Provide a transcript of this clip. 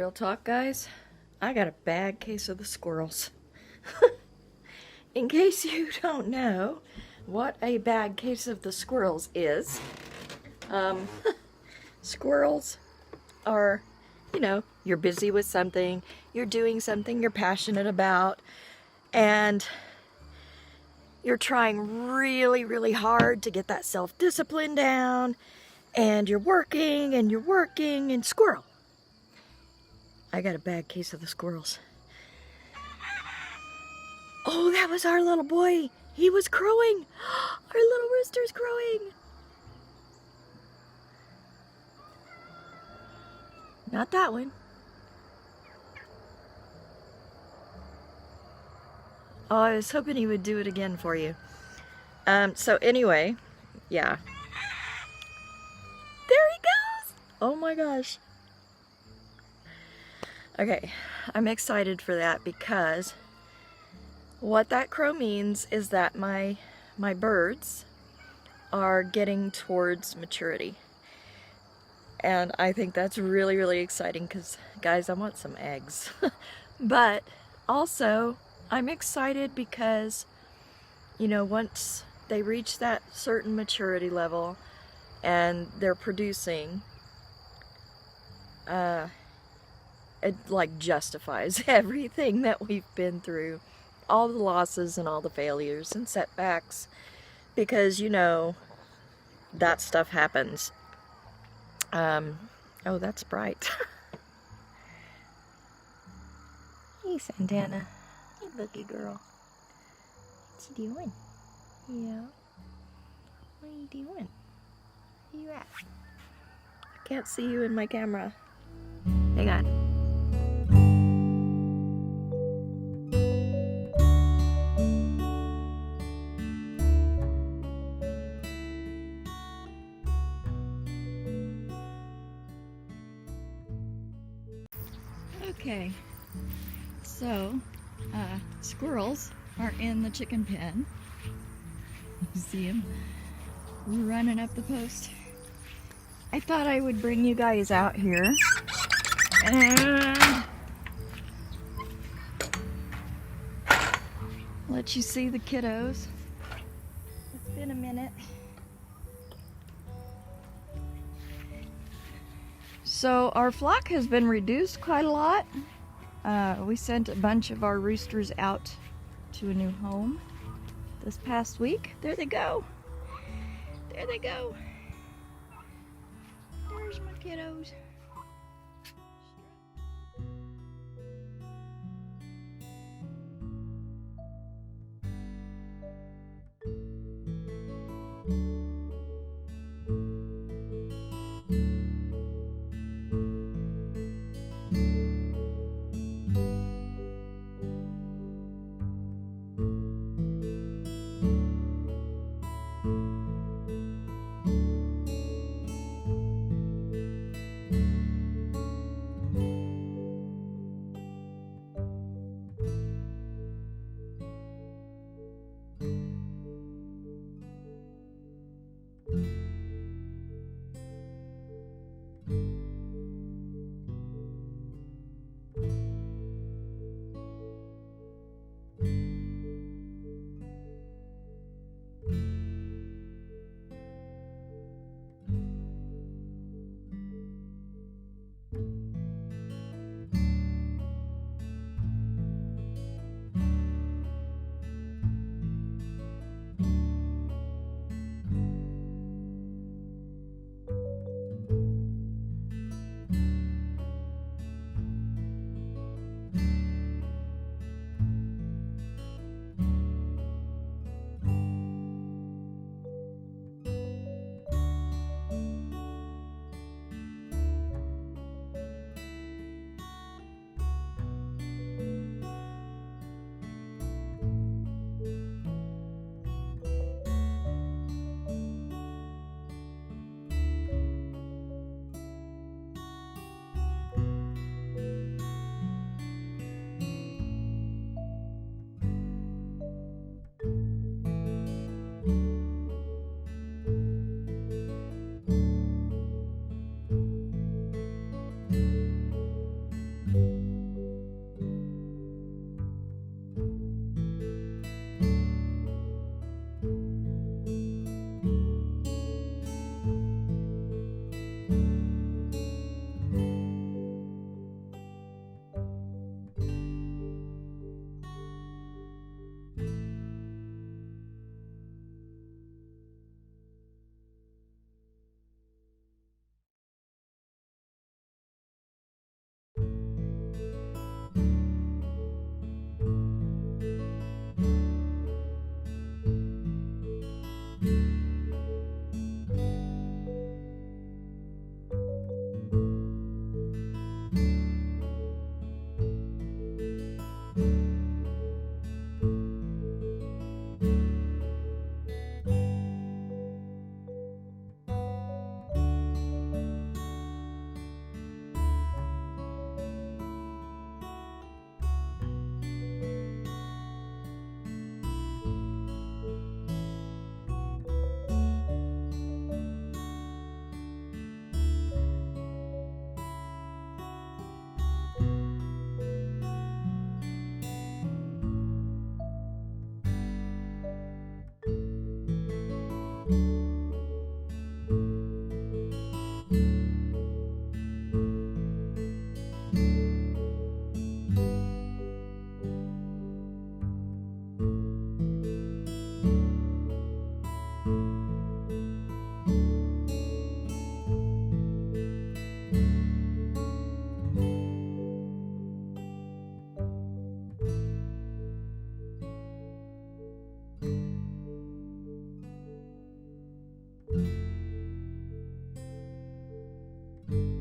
Real talk, guys, I got a bad case of the squirrels. In case you don't know what a bad case of the squirrels is, squirrels are, you're busy with something, you're doing something you're passionate about, and you're trying really, really hard to get that self-discipline down, and you're working, and squirrel. I got a bad case of the squirrels. Oh, that was our little boy. He was crowing. Our little rooster's crowing. Not that one. Oh, I was hoping he would do it again for you. So anyway, yeah. There he goes. Oh my gosh. Okay, I'm excited for that because what that crow means is that my birds are getting towards maturity. And I think that's really, really exciting because, guys, I want some eggs. But also, I'm excited because, once they reach that certain maturity level and they're producing, it like justifies everything that we've been through, all the losses and all the failures and setbacks, because that stuff happens. Oh, that's bright. Hey, Santana. Hey, looky girl. What you doing? Yeah. What are you doing? Where you at? I can't see you in my camera. Hang on. Okay, so squirrels are in the chicken pen. You see them running up the post. I thought I would bring you guys out here and let you see the kiddos. It's been a minute. So our flock has been reduced quite a lot. We sent a bunch of our roosters out to a new home this past week. There they go. There they go. There's my kiddos. you.